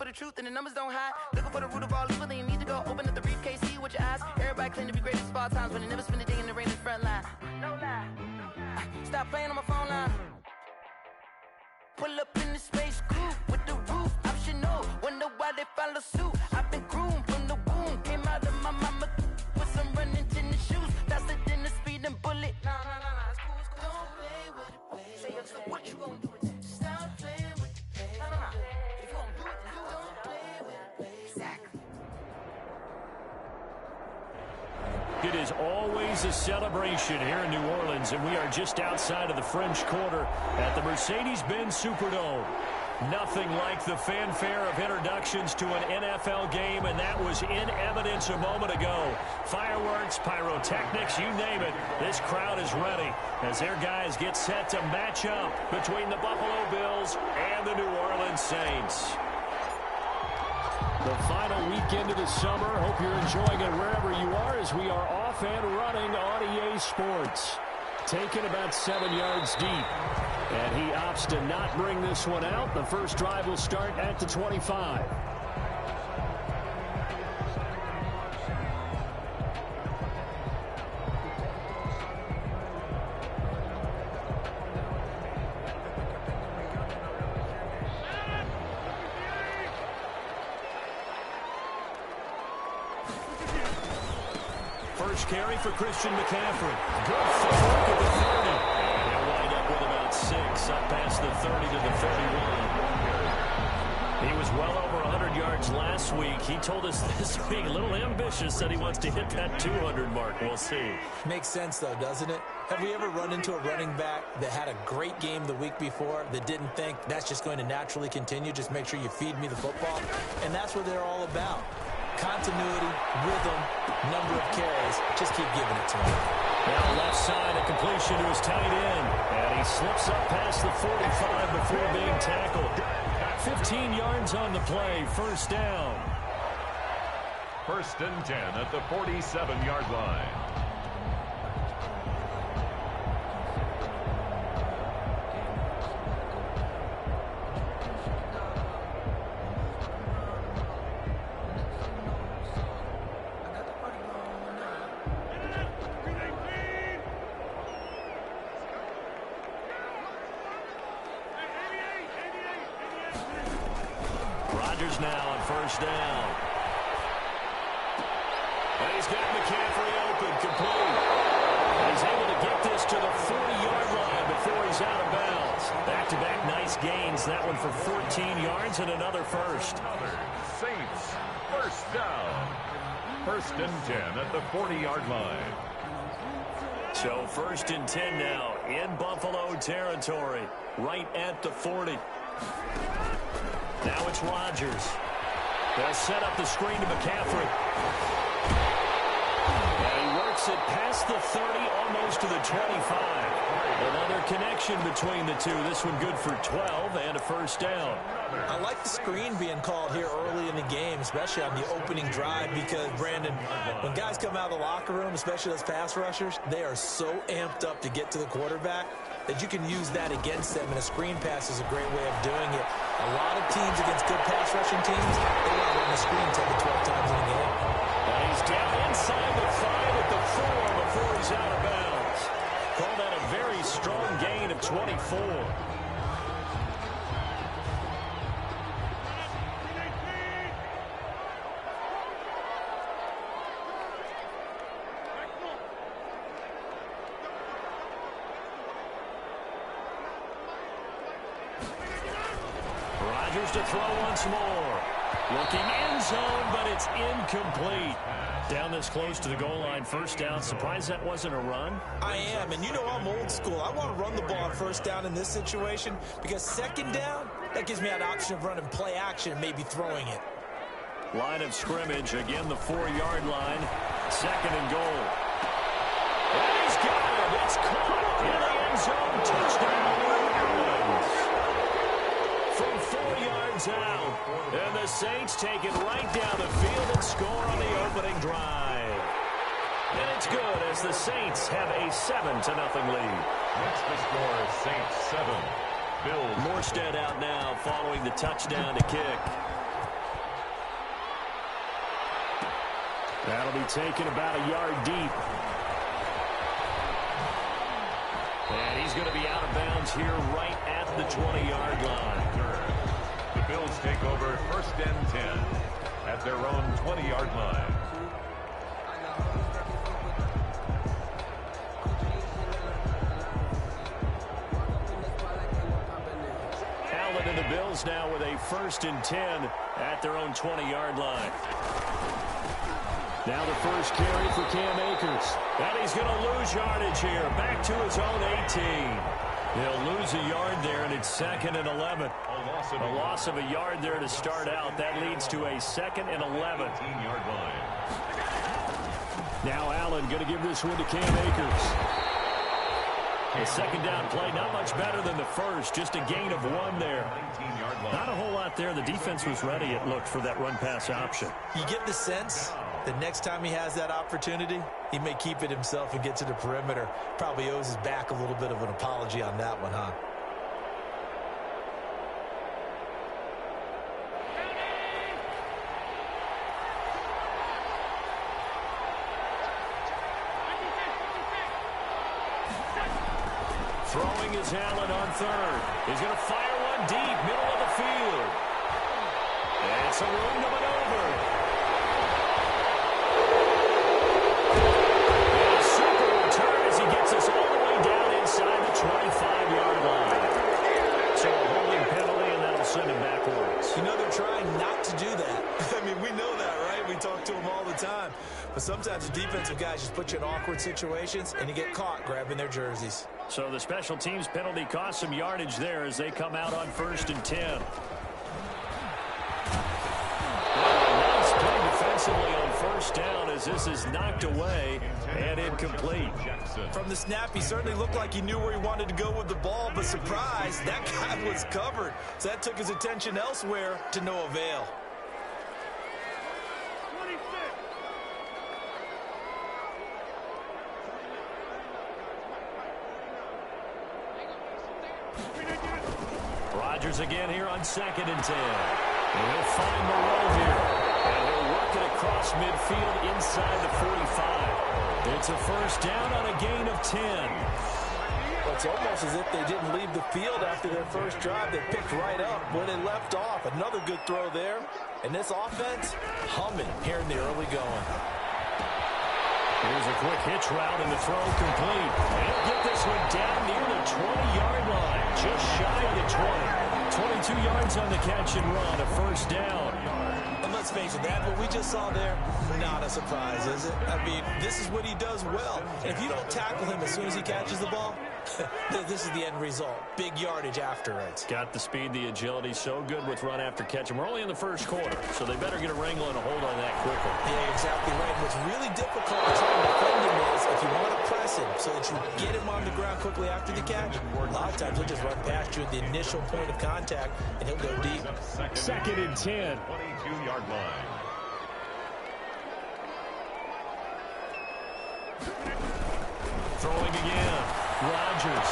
the truth and the numbers don't hide. Looking for the root of all evil, then you need to go open up the briefcase, see with your eyes. Everybody claim to be greatest of all times, but they never spend a day in the rain in the front line. No lie. Stop playing on my phone line. Pull up in the space coupe with the roof optional. Wonder why they follow suit. I've been groomed from the womb. Came out of my mama with some running tennis shoes. Faster than the speeding bullet. Nah, it's cool, it's cool. Don't play with it, play. Say so what you gonna do with that? Stop playing with it, play. Nah. If you gonna do it, then you don't play with it, play. Exactly. It is always a celebration here in New Orleans, and we are just outside of the French Quarter at the Mercedes-Benz Superdome. Nothing like the fanfare of introductions to an NFL game, and that was in evidence a moment ago. Fireworks, pyrotechnics, you name it. This crowd is ready as their guys get set to match up between the Buffalo Bills and the New Orleans Saints. The final weekend of the summer. Hope you're enjoying it wherever you are as we are off and running on EA Sports. Taken about 7 yards deep. And he opts to not bring this one out. The first drive will start at the 25. First carry for Christian McCaffrey. Good footwork at the 30. And he'll wind up with about 6, up past the 30 to the 31. He was well over 100 yards last week. He told us this week, a little ambitious, said he wants to hit that 200 mark. We'll see. Makes sense, though, doesn't it? Have we ever run into a running back that had a great game the week before that didn't think that's just going to naturally continue? Just make sure you feed me the football. And that's what they're all about. Continuity, rhythm, number of carries. Just keep giving it to him. Now left side, a completion to his tight end. And he slips up past the 45 before being tackled. 15 yards on the play, first down. First and 10 at the 47-yard line. Now on first down. And he's got McCaffrey open, complete. And he's able to get this to the 40-yard line before he's out of bounds. Back-to-back nice gains. That one for 14 yards and another first. Saints, first down. First and 10 at the 40-yard line. So first and 10 now in Buffalo territory, right at the 40. Now it's Rodgers. They'll set up the screen to McCaffrey. And he works it past the 30, almost to the 25. Another connection between the two. This one good for 12 and a first down. I like the screen being called here early in the game, especially on the opening drive, because, Brandon, when guys come out of the locker room, especially those pass rushers, they are so amped up to get to the quarterback that you can use that against them, and a screen pass is a great way of doing it. A lot of teams against good pass rushing teams, they want to run the screen 10 to 12 times in a game. And he's down inside the 5 at the 4 before he's out of bounds. Call that a very strong gain of 24. To throw once more. Looking end zone, but it's incomplete. Down this close to the goal line, first down. Surprised that wasn't a run? I am, and you know I'm old school. I want to run the ball on first down in this situation because second down, that gives me an option of running play action and maybe throwing it. Line of scrimmage, again the 4-yard line. Second and goal. And he's got it. It's caught in the end zone. Touchdown. From 4 yards out, and the Saints take it right down the field and score on the opening drive. And it's good as the Saints have a 7-0 lead. What's the score? Saints 7, Bills. Morstead out now following the touchdown to kick. That'll be taken about a yard deep. And he's going to be out of bounds here right at the 20-yard line. The Bills take over 1st and 10 at their own 20-yard line. Allen and the Bills now with a 1st and 10 at their own 20-yard line. Now the first carry for Cam Akers. And he's going to lose yardage here. Back to his own 18. He'll lose a yard there, and it's 2nd and 11. A loss of a yard there to start out. That leads to a 2nd and 11. 18-yard line. Now Allen going to give this one to Cam Akers. A 2nd down play, not much better than the first. Just a gain of 1 there. Not a whole lot there. The defense was ready, it looked, for that run-pass option. You get the sense the next time he has that opportunity, he may keep it himself and get to the perimeter. Probably owes his back a little bit of an apology on that one, huh? Throwing is Allen on 3rd. He's going to fire one deep, middle of the field. And it's a room to maneuver. And a super return as he gets us all the way down inside the 25-yard line. So a holding penalty, and that'll send him backwards. You know, they're trying not to do that. I mean, we know that, right? We talk to them all the time. But sometimes the defensive guys just put you in awkward situations, and you get caught grabbing their jerseys. So the special teams penalty cost some yardage there as they come out on 1st and 10. Nice play defensively on 1st down as this is knocked away and incomplete. From the snap, he certainly looked like he knew where he wanted to go with the ball, but surprise, that guy was covered. So that took his attention elsewhere to no avail. Rodgers again here on 2nd and 10. And he'll find Moreau here. And he'll work it across midfield inside the 45. It's a 1st down on a gain of 10. Well, it's almost as if they didn't leave the field after their first drive. They picked right up where they left off. Another good throw there. And this offense, humming here in the early going. Here's a quick hitch route and the throw complete. And he'll get this one down near the 20-yard line. Just shy of the 20. 22 yards on the catch and run, a 1st down. And let's face it, that what we just saw there, not a surprise, is it? I mean, this is what he does well. And if you don't tackle him as soon as he catches the ball, this is the end result. Big yardage after it. Got the speed, the agility, so good with run after catch. And we're only in the 1st quarter, so they better get a wrangle and a hold on that quickly. Yeah, exactly right. What's really difficult to try and defend him is if you want to press him so that you get him on the ground quickly after the catch, a lot of times he'll just run past you at the initial point of contact, and he'll go deep. 2nd and 10. 22-yard line. Throwing again. Rodgers.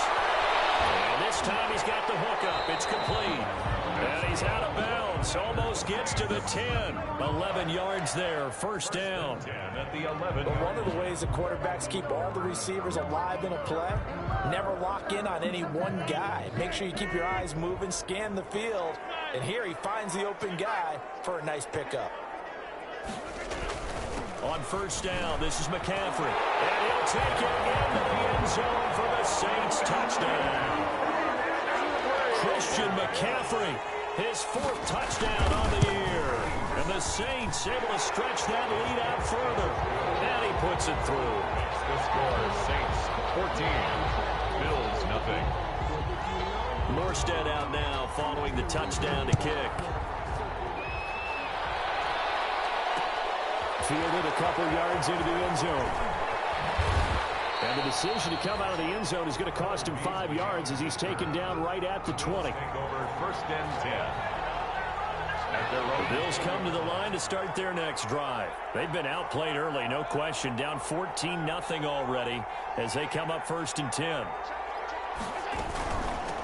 And this time he's got the hook up. It's complete. And he's out of bounds. Almost gets to the 10. 11 yards there. 1st down. 10 at the 11. But one of the ways that quarterbacks keep all the receivers alive in a play, never lock in on any one guy. Make sure you keep your eyes moving, scan the field. And here he finds the open guy for a nice pickup. On 1st down, this is McCaffrey. And he'll take it into the end zone for the Saints touchdown. Christian McCaffrey, his 4th touchdown on the year. And the Saints able to stretch that lead out further. And he puts it through. The score, Saints 14, Bills nothing. Morstead out now following the touchdown to kick. Fielded a couple yards into the end zone. And the decision to come out of the end zone is going to cost him 5 yards as he's taken down right at the 20. Take over 1st and 10. The Bills come to the line to start their next drive. They've been outplayed early, no question. Down 14-0 already as they come up 1st and 10.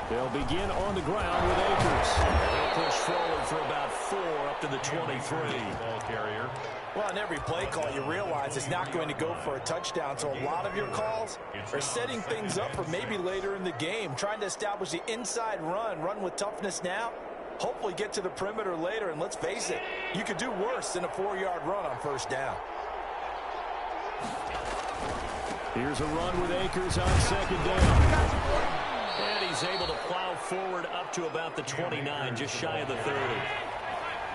They'll begin on the ground with Akers. They'll push forward for about 4 up to the 23. Ball carrier. Well, on every play call, you realize it's not going to go for a touchdown, so a lot of your calls are setting things up for maybe later in the game, trying to establish the inside run with toughness now, hopefully get to the perimeter later, and let's face it, you could do worse than a 4-yard run on first down. Here's a run with Akers on second down. And he's able to plow forward up to about the 29, just shy of the 30.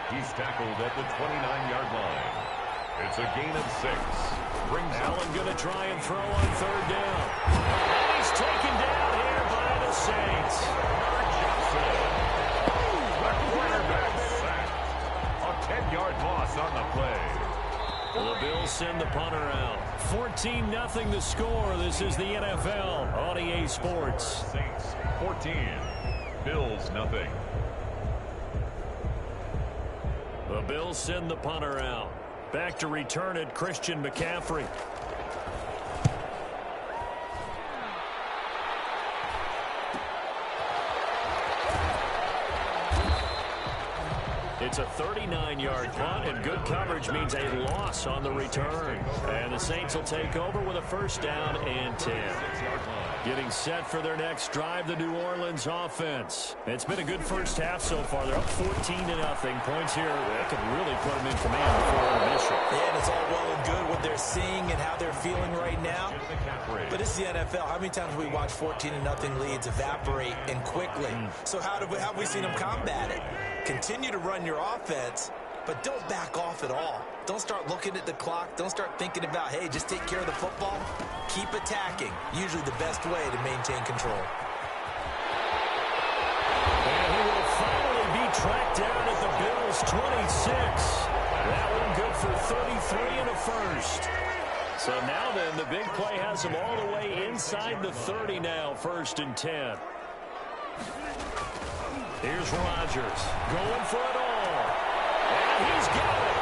He's tackled at the 29-yard line. It's a gain of 6. Brings Allen going to try and throw on third down. And he's taken down here by the Saints. The quarterback sacked. A 10-yard loss on the play. The Bills send the punter out. 14-0 the score. This is the NFL on EA Sports. Saints 14. Bills nothing. The Bills send the punter out. Back to return it, Christian McCaffrey. It's a 39-yard punt, and good coverage means a loss on the return. And the Saints will take over with a first down and 10. Getting set for their next drive, the New Orleans offense. It's been a good first half so far. They're up 14-0. Points here that could really put them in command before intermission. Yeah, and it's all well and good what they're seeing and how they're feeling right now. But it's the NFL. How many times have we watched 14-0 leads evaporate and quickly? So how have we seen them combat it? Continue to run your offense, but don't back off at all. Don't start looking at the clock. Don't start thinking about, hey, just take care of the football. Keep attacking. Usually the best way to maintain control. And he will finally be tracked down at the Bills' 26. That one good for 33 and a first. So now then, the big play has him all the way inside the 30 now, 1st and 10. Here's Rodgers going for it all. And he's got it.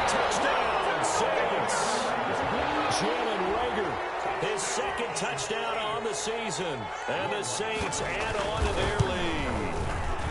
Touchdown, Saints. Jalen Reagor, his second touchdown on the season. And the Saints add on to their lead.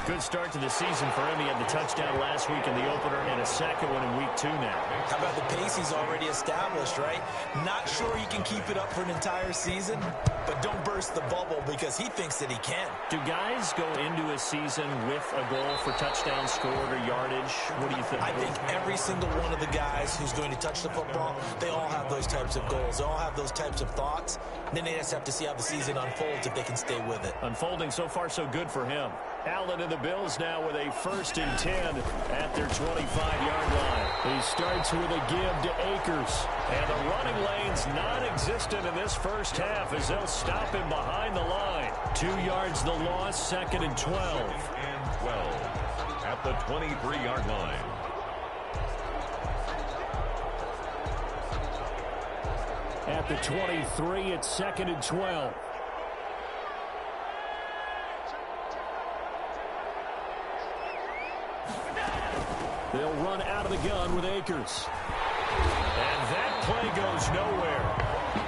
Good start to the season for him. He had the touchdown last week in the opener and a second one in week 2 now. How about the pace he's already established, right? Not sure he can keep it up for an entire season, but don't burst the bubble because he thinks that he can. Do guys go into a season with a goal for touchdowns scored or yardage? What do you think? I think every single one of the guys who's going to touch the football, they all have those types of goals. They all have those types of thoughts. Then they just have to see how the season unfolds if they can stay with it. Unfolding so far so good for him. Allen and the Bills now with a 1st and 10 at their 25-yard line. He starts with a give to Akers. And the running lane's non-existent in this first half as they'll stop him behind the line. 2 yards the loss, 2nd and 12. And 12 at the 23-yard line. At the 23, it's 2nd and 12. They'll run out of the gun with Akers. And that play goes nowhere.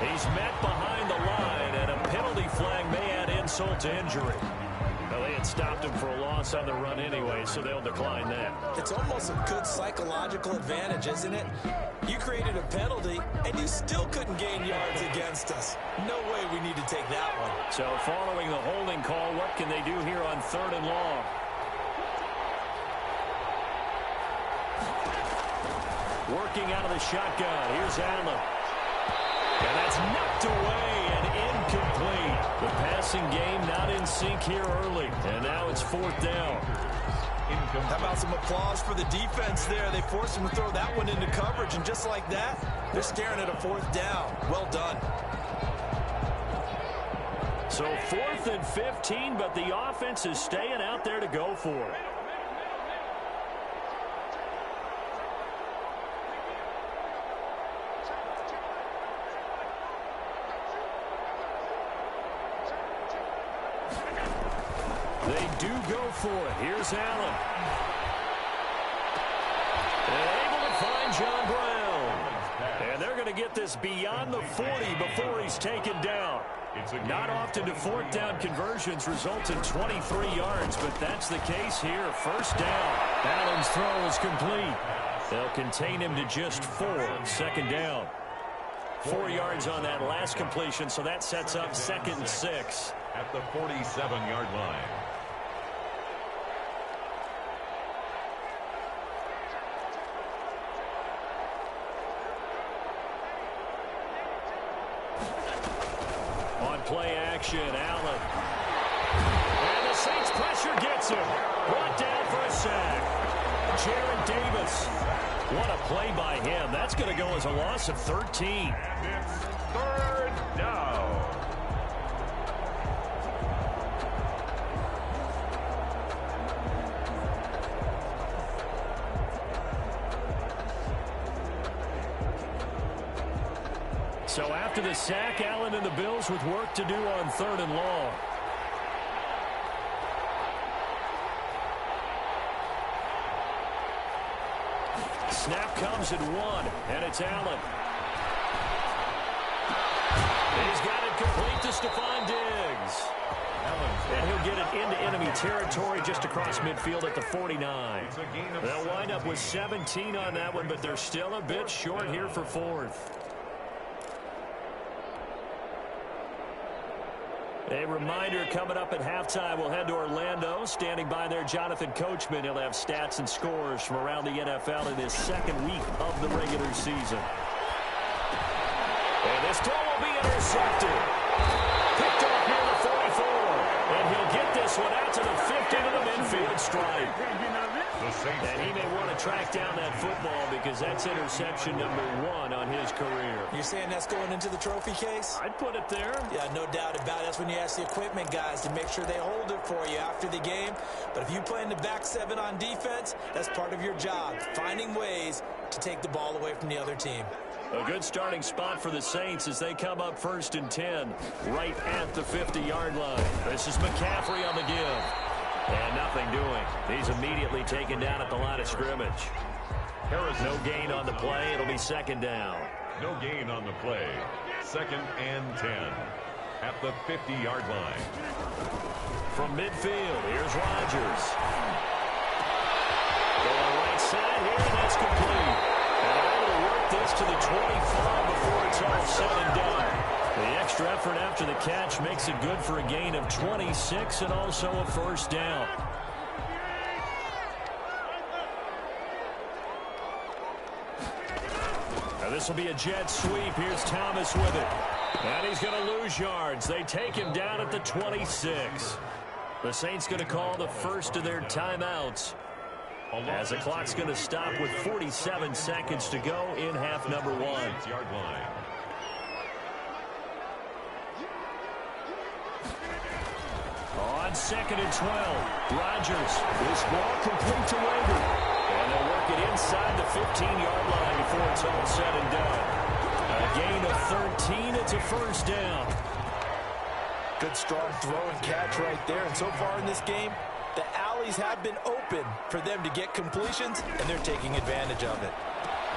He's met behind the line, and a penalty flag may add insult to injury. Well, they had stopped him for a loss on the run anyway, so they'll decline that. It's almost a good psychological advantage, isn't it? You created a penalty, and you still couldn't gain yards against us. No way we need to take that one. So following the holding call, what can they do here on 3rd and long? Working out of the shotgun. Here's Allen. And that's knocked away and incomplete. The passing game not in sync here early. And now it's 4th down. How about some applause for the defense there? They forced him to throw that one into coverage, and just like that, they're staring at a 4th down. Well done. So 4th and 15, but the offense is staying out there to go for it. They do go for it. Here's Allen. And able to find John Brown. And they're going to get this beyond the 40 before he's taken down. Not often do 4th down conversions result in 23 yards, but that's the case here. 1st down. Allen's throw is complete. They'll contain him to just 4. Second down. 4 yards on that last completion, so that sets up 2nd and 6. At the 47-yard line. On play action, Allen. And the Saints pressure gets him. Brought down for a sack. Jared Davis. What a play by him. That's going to go as a loss of 13. And it's 3rd down. So after the sack, Allen and the Bills with work to do on 3rd and long. Snap comes at 1, and it's Allen. He's got it complete to Stephon Diggs. And he'll get it into enemy territory just across midfield at the 49. They'll wind up with 17 on that one, but they're still a bit short here for 4th. A reminder coming up at halftime, we'll head to Orlando. Standing by there, Jonathan Coachman. He'll have stats and scores from around the NFL in his 2nd week of the regular season. And this throw will be intercepted. Picked up near the 44. And he'll get this one out to the 50 to the midfield stripe. And he may want to track down that football because that's interception number 1 on his career. You're saying that's going into the trophy case? I'd put it there. Yeah, no doubt about it. That's when you ask the equipment guys to make sure they hold it for you after the game. But if you play in the back 7 on defense, that's part of your job, finding ways to take the ball away from the other team. A good starting spot for the Saints as they come up 1st and 10 right at the 50-yard line. This is McCaffrey on the give. And nothing doing. He's immediately taken down at the line of scrimmage. No gain on the play. It'll be 2nd down. No gain on the play. 2nd and 10. At the 50-yard line. From midfield, here's Rodgers. Going right side here, and that's complete. And able to work this to the 25 before it's all said and done. The extra effort after the catch makes it good for a gain of 26 and also a 1st down. Now this will be a jet sweep. Here's Thomas with it. And he's going to lose yards. They take him down at the 26. The Saints going to call the first of their timeouts as the clock's going to stop with 47 seconds to go in half number 1. On 2nd and 12, Rodgers. This ball complete to Rager. And they'll work it inside the 15-yard line before it's all said and done. A gain of 13. It's a 1st down. Good strong throw and catch right there. And so far in this game, the alleys have been open for them to get completions, and they're taking advantage of it.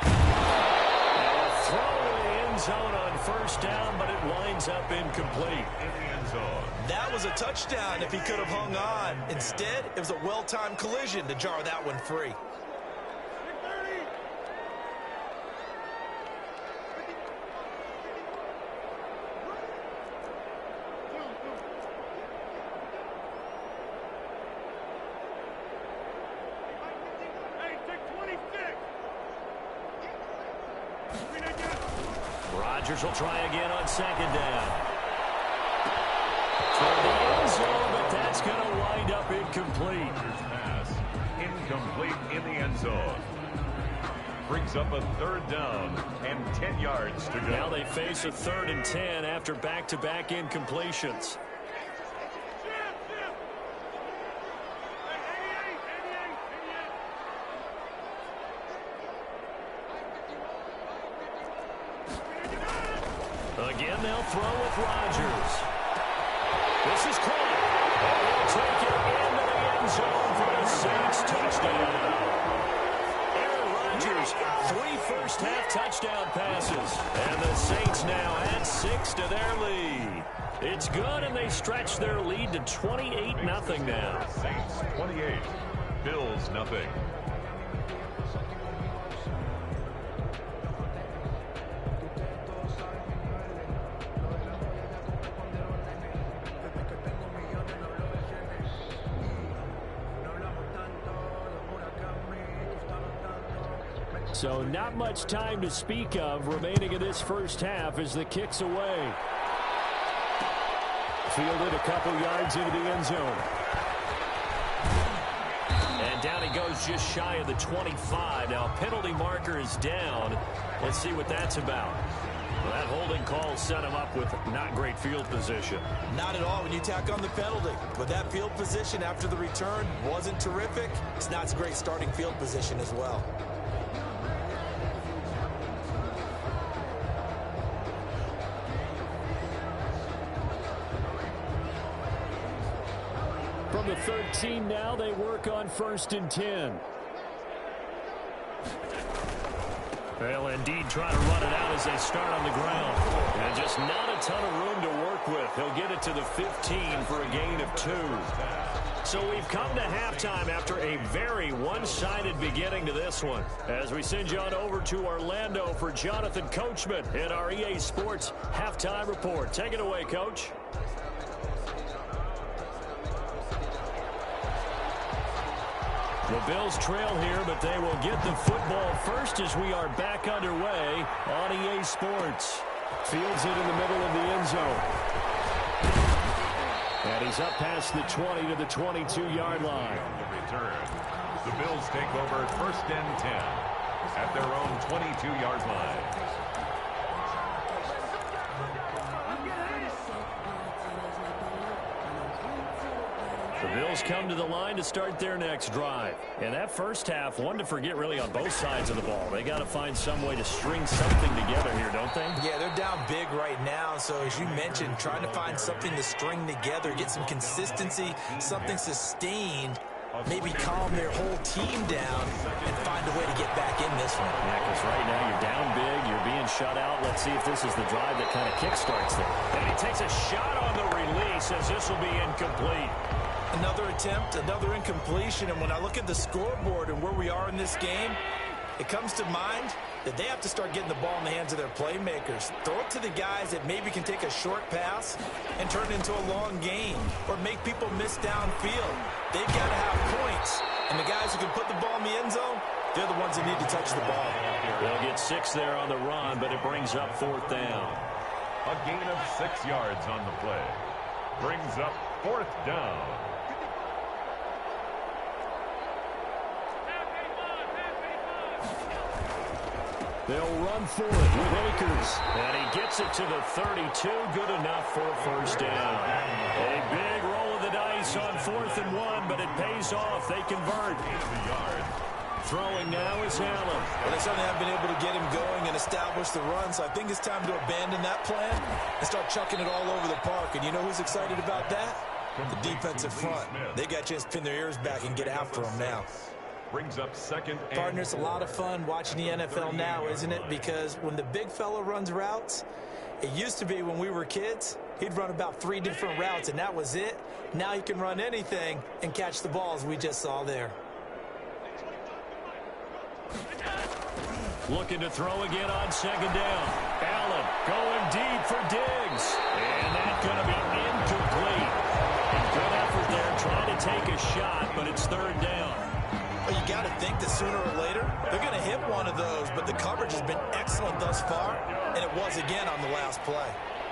A throw in the end zone on 1st down, but it winds up incomplete. In the end zone. That was a touchdown if he could have hung on. Instead, it was a well-timed collision to jar that one free. Rodgers will try again on 2nd down. Toward the end zone, but that's going to wind up incomplete. Pass incomplete in the end zone. Brings up a 3rd down and 10 yards to go. Now they face a 3rd and 10 after back-to-back incompletions. Again, they'll throw with Rodgers. This is caught. And he'll take it into the end zone for the Saints touchdown. Aaron Rodgers, 3 first-half touchdown passes. And the Saints now add 6 to their lead. It's good, and they stretch their lead to 28-0 now. Saints 28. Bills nothing. So not much time to speak of remaining in this first half as the kick's away. Fielded a couple yards into the end zone. And down he goes just shy of the 25. Now penalty marker is down. Let's see what that's about. Well, that holding call set him up with not great field position. Not at all when you tack on the penalty. But that field position after the return wasn't terrific. It's not a great starting field position as well. From the 13 now, they work on 1st and 10. They'll indeed try to run it out as they start on the ground. And just not a ton of room to work with. He'll get it to the 15 for a gain of 2. So we've come to halftime after a very one-sided beginning to this one. As we send you on over to Orlando for Jonathan Coachman in our EA Sports Halftime Report. Take it away, Coach. The Bills trail here, but they will get the football first as we are back underway on EA Sports. Fields it in the middle of the end zone. And he's up past the 20 to the 22-yard line. Return. The Bills take over 1st and 10 at their own 22-yard line. The Bills come to the line to start their next drive. And that first half, one to forget really on both sides of the ball. They got to find some way to string something together here, don't they? Yeah, they're down big right now. So as you mentioned, trying to find something to string together, get some consistency, something sustained, maybe calm their whole team down and find a way to get back in this one. Yeah, because right now you're down big, you're being shut out. Let's see if this is the drive that kind of kickstarts them. And he takes a shot on the release as this will be incomplete. Another attempt, another incompletion, and when I look at the scoreboard and where we are in this game, it comes to mind that they have to start getting the ball in the hands of their playmakers. Throw it to the guys that maybe can take a short pass and turn it into a long gain or make people miss downfield. They've got to have points, and the guys who can put the ball in the end zone, they're the ones that need to touch the ball. They'll get 6 there on the run, but it brings up 4th down. A gain of 6 yards on the play. Brings up 4th down. They'll run for it with Akers. And he gets it to the 32. Good enough for a 1st down. A big roll of the dice on 4th and 1, but it pays off. They convert. Throwing now is Allen. Well, they certainly have been able to get him going and establish the run, so I think it's time to abandon that plan and start chucking it all over the park. And you know who's excited about that? The defensive front. They got a chance to pin their ears back and get after him now. Brings up 2nd and... Partner, it's a lot of fun watching the NFL now, isn't it? Because when the big fella runs routes, it used to be when we were kids, he'd run about 3 different routes, and that was it. Now he can run anything and catch the balls we just saw there. Looking to throw again on 2nd down. Allen going deep for Diggs. And that's going to be incomplete. And good effort there trying to take a shot, but it's 3rd down. Well, you got to think that sooner or later they're going to hit one of those, but the coverage has been excellent thus far, and it was again on the last play.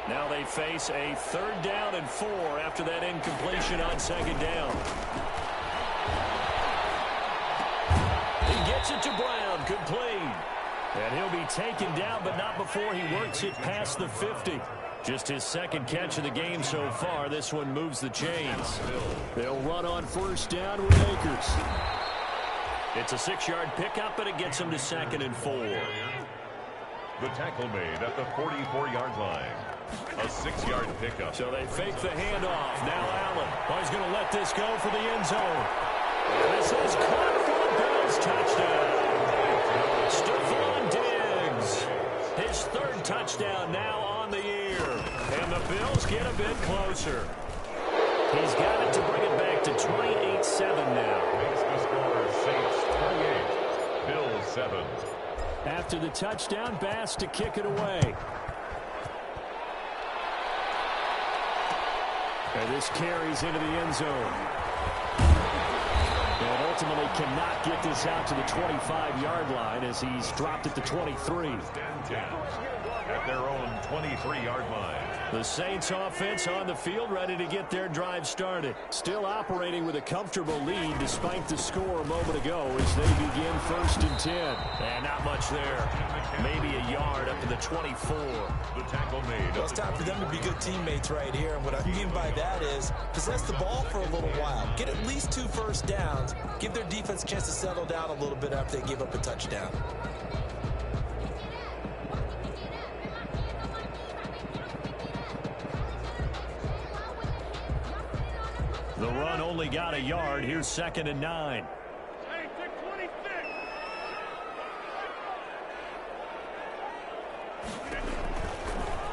Now they face a 3rd down and 4 after that incompletion on 2nd down. He gets it to Brown, complete. And he'll be taken down, but not before he works it past the 50. Just his 2nd catch of the game so far. This one moves the chains. They'll run on 1st down with Akers. It's a 6-yard pickup, but it gets him to 2nd and 4. The tackle made at the 44-yard line. A 6-yard pickup. So they fake the handoff. Now Allen. Oh, he's going to let this go for the end zone. This is caught for the Bills touchdown. Stephon Diggs. His 3rd touchdown now on the year. And the Bills get a bit closer. He's got it to bring it back to 28-7 now. Makes the score Saints 28, Bills 7. After the touchdown, Bass to kick it away. And this carries into the end zone. And ultimately cannot get this out to the 25-yard line as he's dropped it to 23. At their own 23-yard line. The Saints offense on the field ready to get their drive started. Still operating with a comfortable lead despite the score a moment ago as they begin 1st and 10. And not much there. Maybe a yard up to the 24. The tackle made. Well, it's time for them to be good teammates right here. And what I mean by that is possess the ball for a little while. Get at least 2 first downs. Give their defense a chance to settle down a little bit after they give up a touchdown. The run only got a yard. Here's 2nd and 9.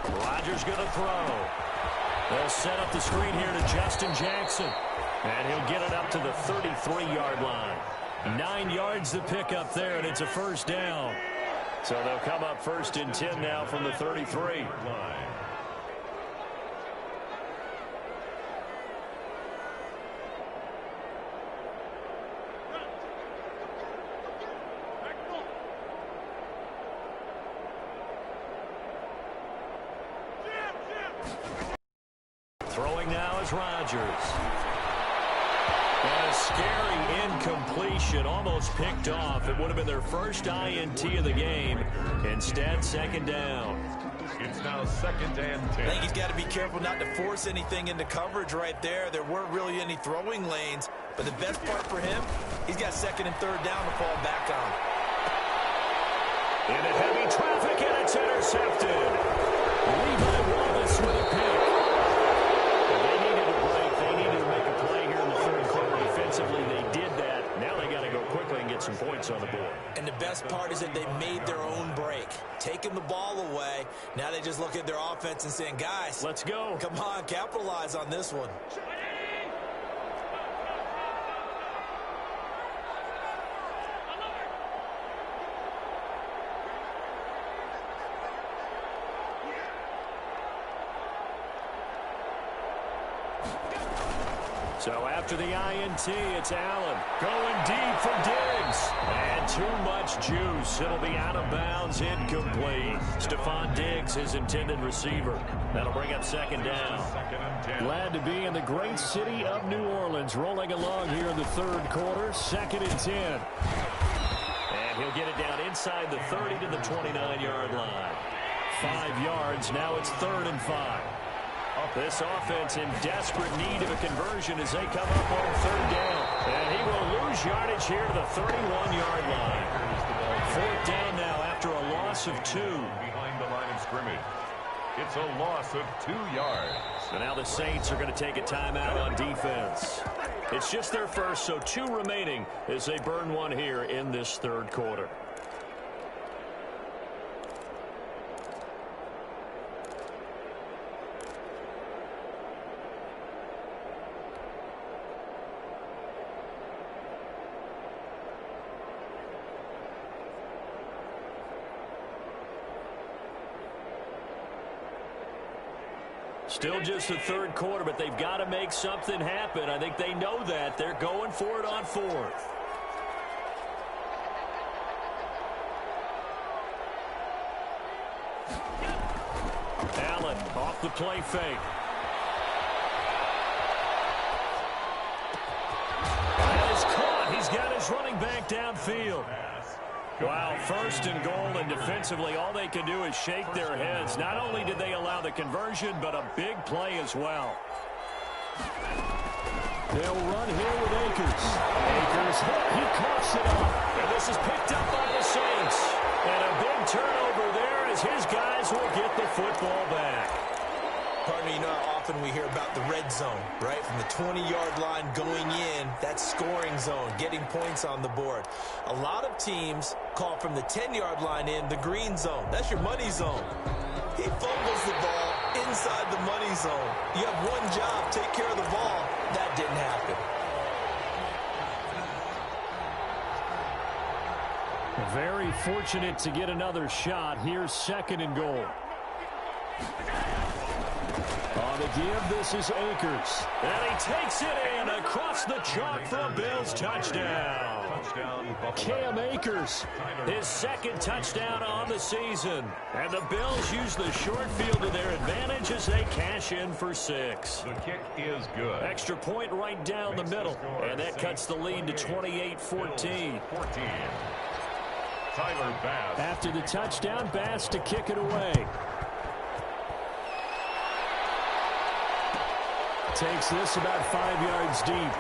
Rodgers going to throw. They'll set up the screen here to Justin Jackson. And he'll get it up to the 33-yard line. 9 yards to pick up there, and it's a first down. So they'll come up 1st and 10 now from the 33 line. Throwing now is Rodgers. And a scary incompletion, almost picked off. It would have been their first INT of the game. Instead, 2nd down. It's now 2nd and 10. I think he's got to be careful not to force anything into coverage right there. There weren't really any throwing lanes. But the best part for him, he's got 2nd and 3rd down to fall back on. Into heavy traffic, and it's intercepted. Levi Wallace with a pick. They needed a break. They needed to make a play here in the 3rd quarter. Defensively, they did that. Now they got to go quickly and get some points on the board. And the best part is that they made their own break. Taking the ball away. Now they just look at their offense and saying, guys, let's go. Come on, capitalize on this one. So after the INT, it's Allen going deep for Diggs. And too much juice. It'll be out of bounds, incomplete. Stephon Diggs, his intended receiver. That'll bring up 2nd down. Glad to be in the great city of New Orleans. Rolling along here in the 3rd quarter. 2nd and 10. And he'll get it down inside the 30 to the 29-yard line. 5 yards. Now it's 3rd and 5. This offense in desperate need of a conversion as they come up on 3rd down. And he will lose yardage here to the 31-yard line. 4th down now after a loss of 2. Behind the line of scrimmage. It's a loss of 2 yards. So now the Saints are going to take a timeout on defense. It's just their first, so 2 remaining as they burn one here in this 3rd quarter. Still just the 3rd quarter, but they've got to make something happen. I think they know that. They're going for it on 4th. Allen off the play fake. That is caught. He's got his running back downfield. Wow, 1st and goal, and defensively all they can do is shake their heads. Not only did they allow the conversion, but a big play as well. They'll run here with Akers. Akers hit. He coughs it up. And this is picked up by the Saints. And a big turnover there as his guys will get the football back. Pardon me, you know how often we hear about the red zone, right? From the 20-yard line going in, that scoring zone, getting points on the board. A lot of teams call from the 10-yard line in the green zone. That's your money zone. He fumbles the ball, inside the money zone. You have one job, take care of the ball. That didn't happen. Very fortunate to get another shot. Here's 2nd and goal. On the give, this is Akers. And he takes it in across the chalk for a Bills touchdown. Cam Akers, his 2nd touchdown on the season. And the Bills use the short field to their advantage as they cash in for 6. The kick is good. Extra point right down the middle. And that cuts the lead to 28-14. Tyler Bass. After the touchdown, Bass to kick it away. Takes this about 5 yards deep.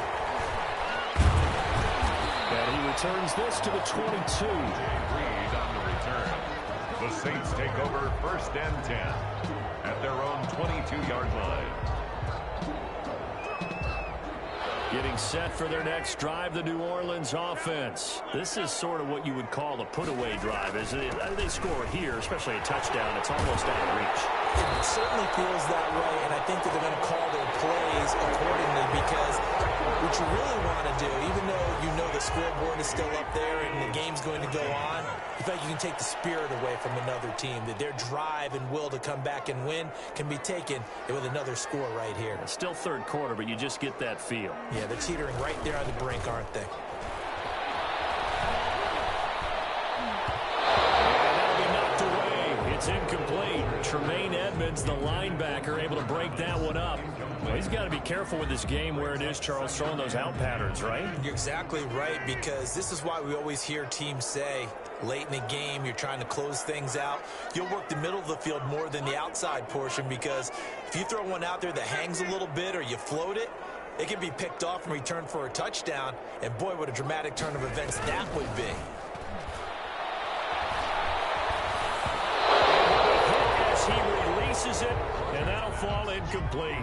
And he returns this to the 22. Reed on the return. The Saints take over 1st and 10 at their own 22-yard line. Getting set for their next drive, the New Orleans offense. This is sort of what you would call a put-away drive, isn't it? They score here, especially a touchdown. It's almost out of reach. It certainly feels that way, and I think that they're going to call their plays accordingly, because what you really want to do, even though you know the scoreboard is still up there and the game's going to go on, you feel like you can take the spirit away from another team, that their drive and will to come back and win can be taken with another score right here. It's still 3rd quarter, but you just get that feel. Yeah, they're teetering right there on the brink, aren't they? It's incomplete. Tremaine Edmonds, the linebacker, able to break that one up. Well, he's got to be careful with this game where it is, Charles, throwing those out patterns, right? You're exactly right, because this is why we always hear teams say, late in the game, you're trying to close things out. You'll work the middle of the field more than the outside portion, because if you throw one out there that hangs a little bit or you float it, it can be picked off and returned for a touchdown. And boy, what a dramatic turn of events that would be. He releases it, and that'll fall incomplete.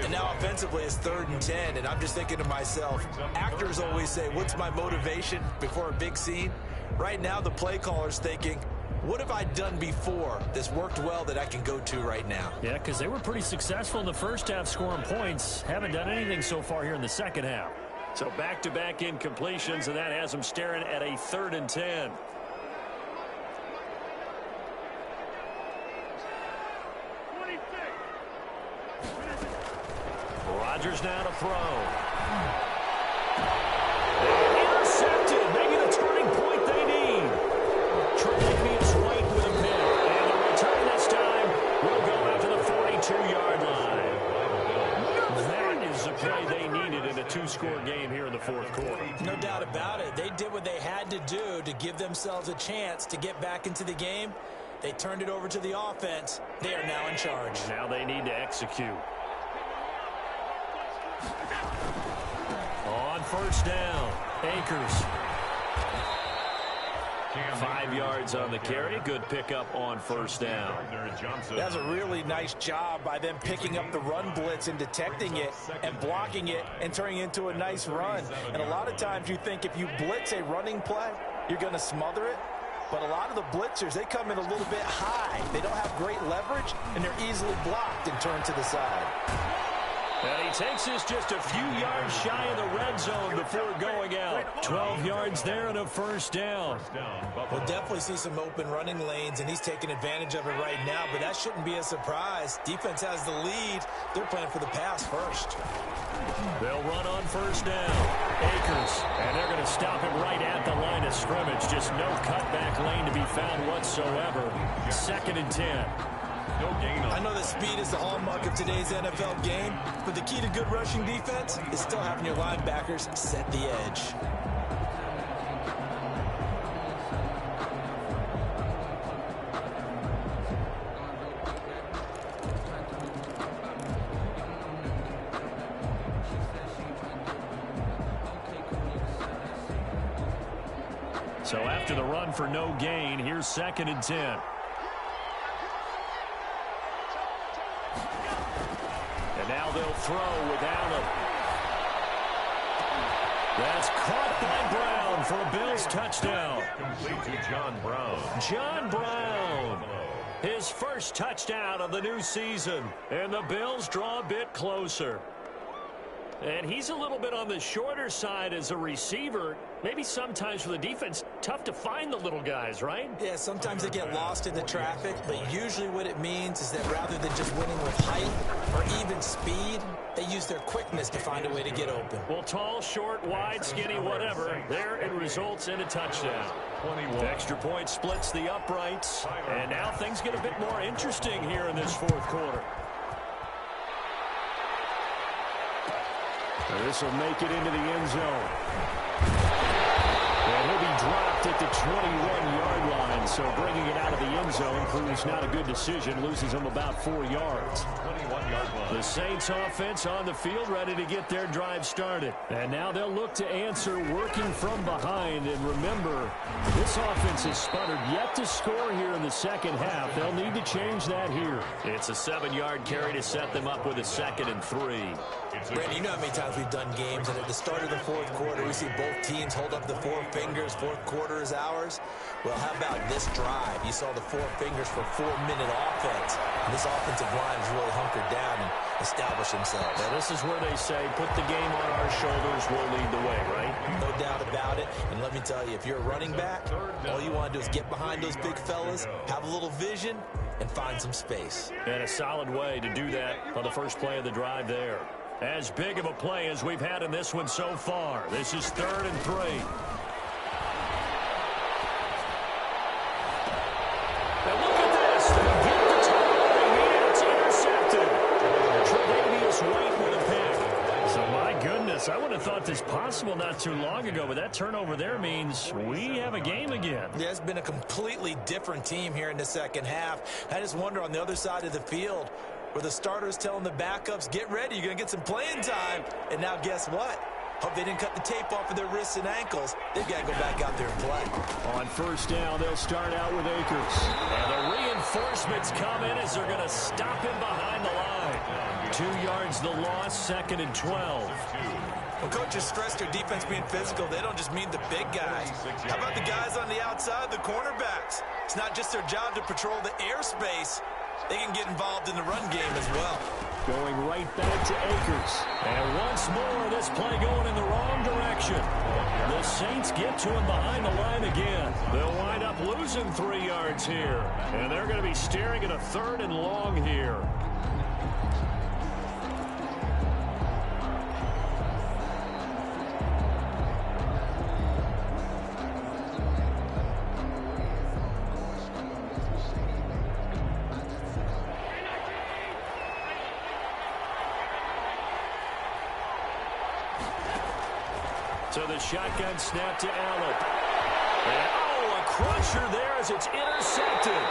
And now offensively it's 3rd and 10, and I'm just thinking to myself, actors always say, what's my motivation before a big scene? Right now the play caller's thinking, what have I done before that's worked well that I can go to right now? Yeah, because they were pretty successful in the first half scoring points. Haven't done anything so far here in the second half. So back-to-back incompletions, and that has them staring at a 3rd and 10. Rodgers now to throw. Intercepted, making the turning point they need. Tre'Davious White with a pick. And the return this time will go out to the 42-yard line. That is the play they needed in a 2-score game here in the 4th quarter. No doubt about it. They did what they had to do to give themselves a chance to get back into the game. They turned it over to the offense. They are now in charge. Now they need to execute. On 1st down, Akers. 5 yards on the carry. Good pickup on 1st down. That's a really nice job by them picking up the run blitz and detecting it and blocking it and turning it into a nice run. And a lot of times you think if you blitz a running play, you're going to smother it. But a lot of the blitzers, they come in a little bit high. They don't have great leverage, and they're easily blocked and turned to the side. And he takes this just a few yards shy of the red zone before going out. 12 yards there and a 1st down. We'll definitely see some open running lanes, and he's taking advantage of it right now, but that shouldn't be a surprise. Defense has the lead. They're playing for the pass first. They'll run on 1st down. Akers, and they're going to stop him right at the line of scrimmage. Just no cutback lane to be found whatsoever. 2nd and 10. No gain on. I know that speed is the hallmark of today's NFL game, but the key to good rushing defense is still having your linebackers set the edge. So after the run for no gain, here's 2nd and 10. And now they'll throw with Allen. That's caught by Brown for a Bills touchdown. Complete to John Brown. John Brown. His first touchdown of the new season. And the Bills draw a bit closer. And he's a little bit on the shorter side as a receiver. Maybe sometimes for the defense, tough to find the little guys, right? Yeah, sometimes they get lost in the traffic, but usually what it means is that rather than just winning with height or even speed, they use their quickness to find a way to get open. Well, tall, short, wide, skinny, whatever, there it results in a touchdown. The extra point splits the uprights, and now things get a bit more interesting here in this fourth quarter. This will make it into the end zone. And he'll be dropped at the 21-yard line, so bringing it out of the end zone proves not a good decision, loses him about 4 yards. The Saints offense on the field, ready to get their drive started. And now they'll look to answer working from behind. And remember, this offense has sputtered yet to score here in the second half. They'll need to change that here. It's a 7-yard carry to set them up with a 2nd and 3. Brandon, you know how many times we've done games, and at the start of the fourth quarter, we see both teams hold up the 4 fingers, fourth quarter is ours. Well, how about this drive? You saw the 4 fingers for 4-minute offense. And this offensive line has really hunkered down and established themselves. Now, this is where they say, put the game on our shoulders, we'll lead the way, right? No doubt about it. And let me tell you, if you're a running back, all you want to do is get behind those big fellas, have a little vision, and find some space. And a solid way to do that on the first play of the drive there. As big of a play as we've had in this one so far. This is 3rd and 3. Now look at this. They get the tackle, and it's intercepted. Tre'Davious White with a pick. So my goodness, I would have thought this possible not too long ago, but that turnover there means we have a game again. Yeah, it's been a completely different team here in the second half. I just wonder on the other side of the field, where the starters telling the backups, get ready, you're going to get some playing time. And now guess what? Hope they didn't cut the tape off of their wrists and ankles. They've got to go back out there and play. On first down, they'll start out with Akers. And the reinforcements come in as they're going to stop him behind the line. 2 yards the loss, 2nd and 12. When coaches stress their defense being physical, they don't just mean the big guys. How about the guys on the outside, the cornerbacks? It's not just their job to patrol the airspace. They can get involved in the run game as well. Going right back to Akers. And once more, this play going in the wrong direction. The Saints get to him behind the line again. They'll wind up losing 3 yards here. And they're going to be staring at a 3rd and long here. So the shotgun snap to Allen. And, oh, a crusher there as it's intercepted.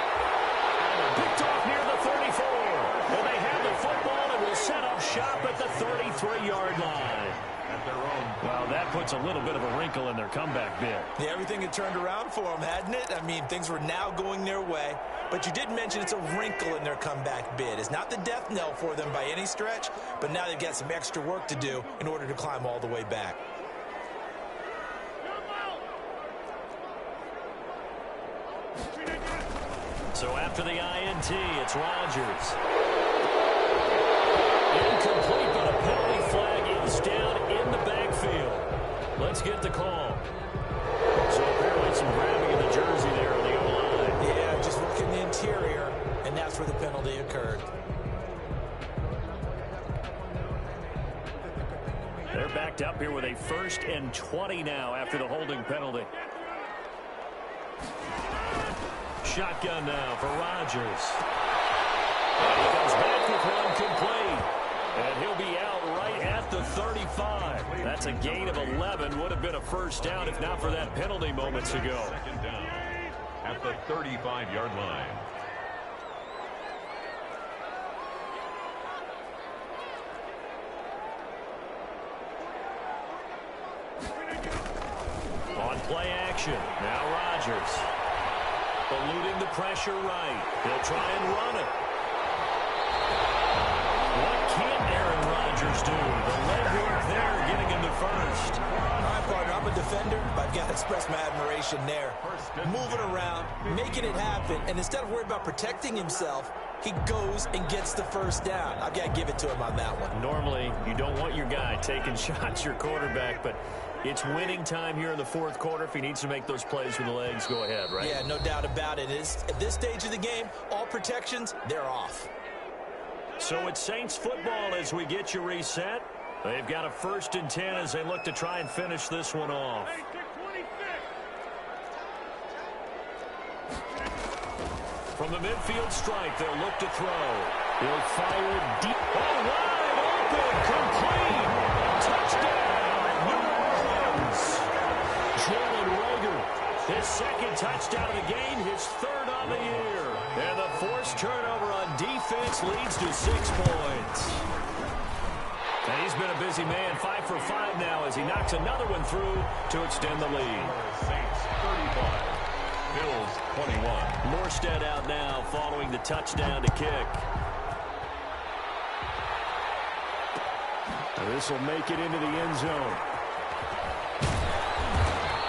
Picked off near the 34. And they have the football and will set up shop at the 33-yard line. Well, that puts a little bit of a wrinkle in their comeback bid. Yeah, everything had turned around for them, hadn't it? I mean, things were now going their way. But you did mention it's a wrinkle in their comeback bid. It's not the death knell for them by any stretch, but now they've got some extra work to do in order to climb all the way back. So after the INT, it's Rodgers. Incomplete, but a penalty flag is down in the backfield. Let's get the call. So apparently some grabbing of the jersey there on the O-line. Yeah, just working the interior, and that's where the penalty occurred. They're backed up here with a 1st and 20 now after the holding penalty. Shotgun now for Rodgers. And he comes back with one complete. And he'll be out right at the 35. That's a gain of 11. Would have been a first down if not for that penalty moments ago. 2nd down at the 35-yard line. On play action. Now Rodgers. Eluding the pressure right. He'll try and run it. What can Aaron Rodgers do? The legwork there getting him to first. All right, partner, I'm a defender, but I've got to express my admiration there. Moving around, making it happen, and instead of worrying about protecting himself, he goes and gets the first down. I've got to give it to him on that one. Normally, you don't want your guy taking shots, your quarterback, but it's winning time here in the fourth quarter. If he needs to make those plays with the legs, go ahead, right? Yeah, no doubt about it. At this stage of the game, all protections, they're off. So it's Saints football as we get you reset. They've got a 1st and 10 as they look to try and finish this one off. From the midfield strike, they'll look to throw. He'll fire deep. Oh, wide open, complete. Touchdown, New Orleans. Jalen Reagor, his 2nd touchdown of the game, his 3rd on the year. And the forced turnover on defense leads to 6 points. And he's been a busy man, 5 for 5 now as he knocks another one through to extend the lead. Saints 35, Bills 21. Morstead out now following the touchdown to kick. This will make it into the end zone.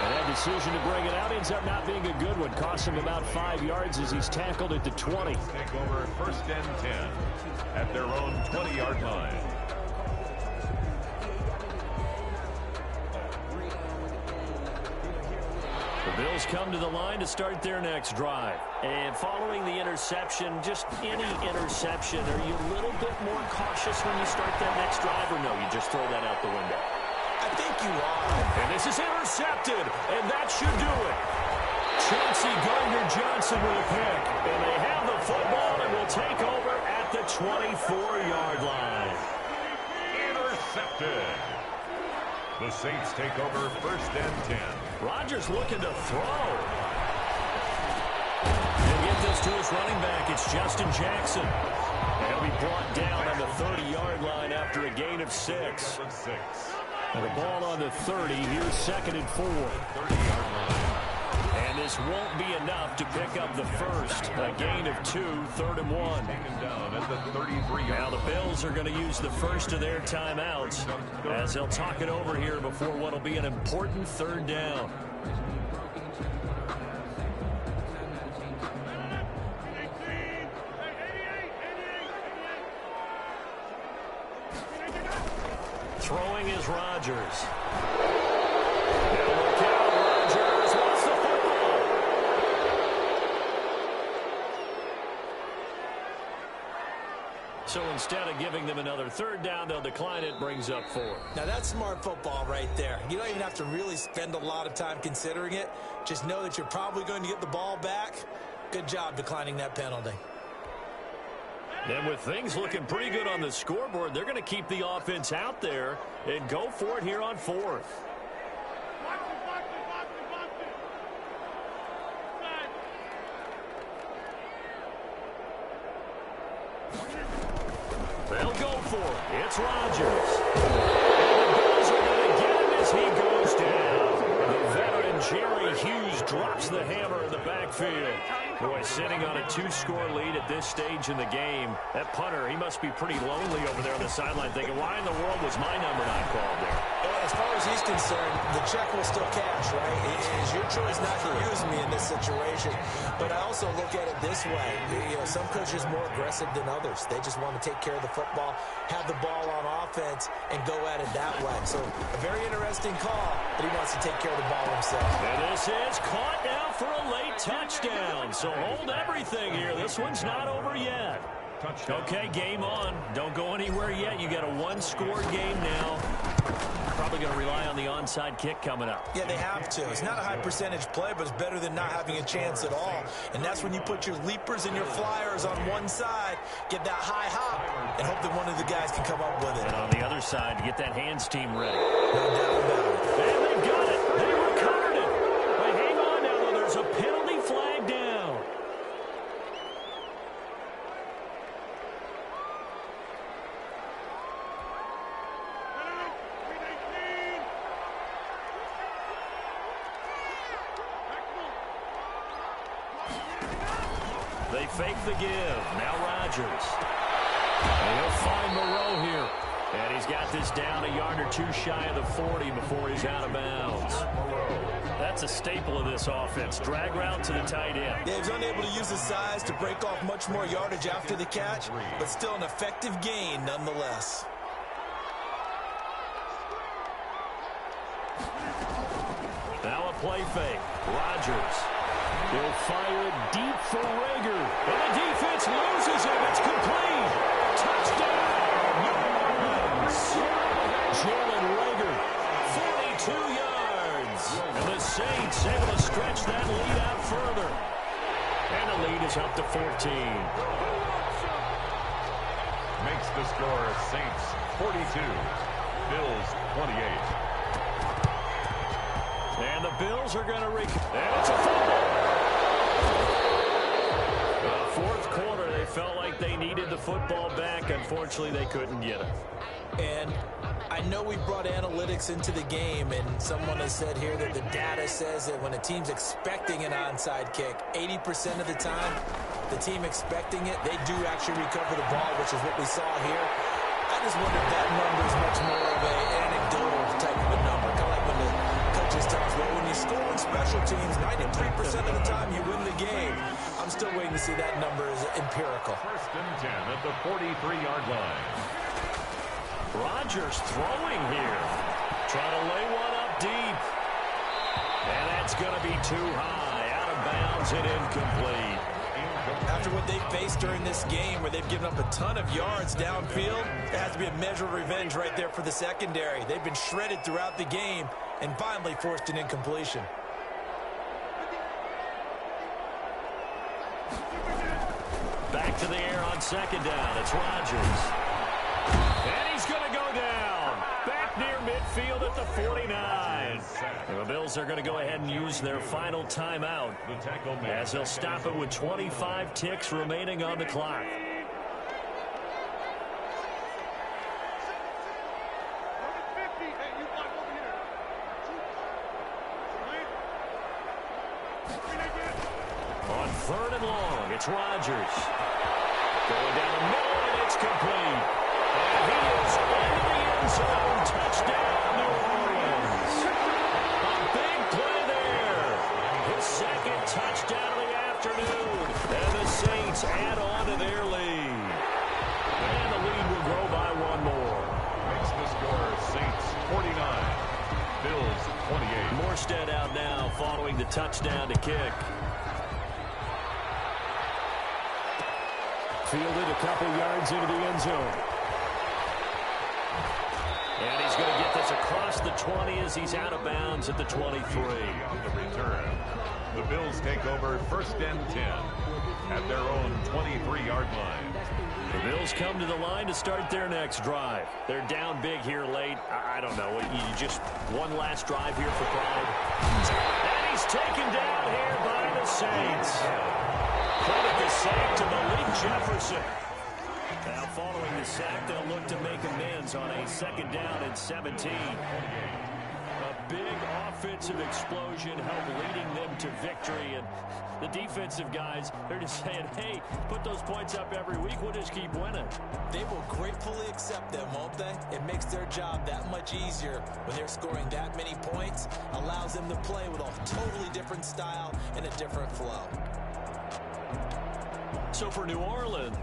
And that decision to bring it out ends up not being a good one. Costs him about 5 yards as he's tackled at the 20. Take over 1st and 10 at their own 20-yard line. The Bills come to the line to start their next drive. And following the interception, just any interception, are you a little bit more cautious when you start that next drive, or no, you just throw that out the window? I think you are. And this is intercepted, and that should do it. Chauncey Gardner-Johnson with a pick. And they have the football and will take over at the 24-yard line. Intercepted. The Saints take over 1st and 10. Rodgers looking to throw. And get this to his running back. It's Justin Jackson. He'll be brought down on the 30-yard line after a gain of 6. And the ball on the 30. Here's 2nd and 4. 30-yard line. And this won't be enough to pick up the first. A gain of 2, 3rd and 1. Taken down at the 33-yard. Now the Bills are going to use the first of their timeouts as they'll talk it over here before what will be an important 3rd down. Throwing is Rodgers. Now look out, Rodgers wants the football. So instead of giving them another 3rd down, they'll decline it, brings up 4. Now that's smart football right there. You don't even have to really spend a lot of time considering it. Just know that you're probably going to get the ball back. Good job declining that penalty. And with things looking pretty good on the scoreboard, they're going to keep the offense out there and go for it here on 4th. They'll go for it. It's Rodgers. And the Bills are going to get him as he goes down. The veteran Jerry Hughes drops the hammer in the backfield. Boy, sitting on a 2-score lead at this stage in the game. That punter, he must be pretty lonely over there on the sideline thinking, why in the world was my number not called there? Well, as far as he's concerned, the check will still cash, right? It is your choice not to use me in this situation. But I also look at it this way. You know, some coaches are more aggressive than others. They just want to take care of the football, have the ball on offense, and go at it that way. So a very interesting call, but he wants to take care of the ball himself. And this is caught now for a late touchdown. So hold everything here. This one's not over yet. Okay, game on. Don't go anywhere yet. You got a 1-score game now. Probably going to rely on the onside kick coming up. Yeah, they have to. It's not a high percentage play, but it's better than not having a chance at all. And that's when you put your leapers and your flyers on one side, get that high hop, and hope that one of the guys can come up with it. And on the other side, get that hands team ready. No doubt about it. And they've got it. They recovered it. But hang on now, though. There's a penalty flag down. They fake the give. Now Rodgers. And he'll find Moreau here. And he's got this down a yard or two shy of the 40 before he's out of bounds. That's a staple of this offense. Drag route to the tight end. Yeah, he's unable to use his size to break off much more yardage after the catch, but still an effective gain nonetheless. Now a play fake. Rodgers. He'll fire it deep for Rager. And the defense loses him. It's complete. Touchdown, New Orleans. Jalen Rager, 42 yards. And the Saints able to stretch that lead out further. And the lead is up to 14. Makes the score Saints 42, Bills 28. And the Bills are going to and it's a fumble. Fourth quarter, they felt like they needed the football back. Unfortunately, they couldn't get it. And I know we brought analytics into the game, and someone has said here that the data says that when a team's expecting an onside kick, 80% of the time, the team expecting it, they do actually recover the ball, which is what we saw here. I just wonder if that number is much more of an anecdotal type of a number. Kind of like when the coaches tell us, well, when you score on special teams, 93% of the time you win the game. I'm still waiting to see that number is empirical. First and 10 at the 43-yard line. Rodgers throwing here. Trying to lay one up deep. And that's going to be too high. Out of bounds and incomplete. After what they faced during this game where they've given up a ton of yards downfield, it has to be a measure of revenge right there for the secondary. They've been shredded throughout the game and finally forced an incompletion. Back to the air on second down. It's Rodgers. And he's going to go down. Back near midfield at the 49. And the Bills are going to go ahead and use their final timeout as they'll stop it with 25 ticks remaining on the clock. On third and long, it's Rodgers. Going down the middle, and it's complete. And he is into the end zone. Touchdown, New Orleans. A big play there. His second touchdown of the afternoon. And the Saints add on to their lead. And the lead will grow by one more. Makes the score Saints 49, Bills 28. Morstead out now following the touchdown to kick. Fielded a couple yards into the end zone. And he's going to get this across the 20 as he's out of bounds at the 23. On the return, the Bills take over first and 10 at their own 23-yard line. The Bills come to the line to start their next drive. They're down big here late. I don't know. You just one last drive here for pride. And he's taken down here by the Saints. Credit the sack to Malik Jefferson. Now following the sack, they'll look to make amends on a second down and 17. A big offensive explosion helped leading them to victory. And the defensive guys, they're just saying, hey, put those points up every week. We'll just keep winning. They will gratefully accept them, won't they? It makes their job that much easier when they're scoring that many points. Allows them to play with a totally different style and a different flow. So for New Orleans,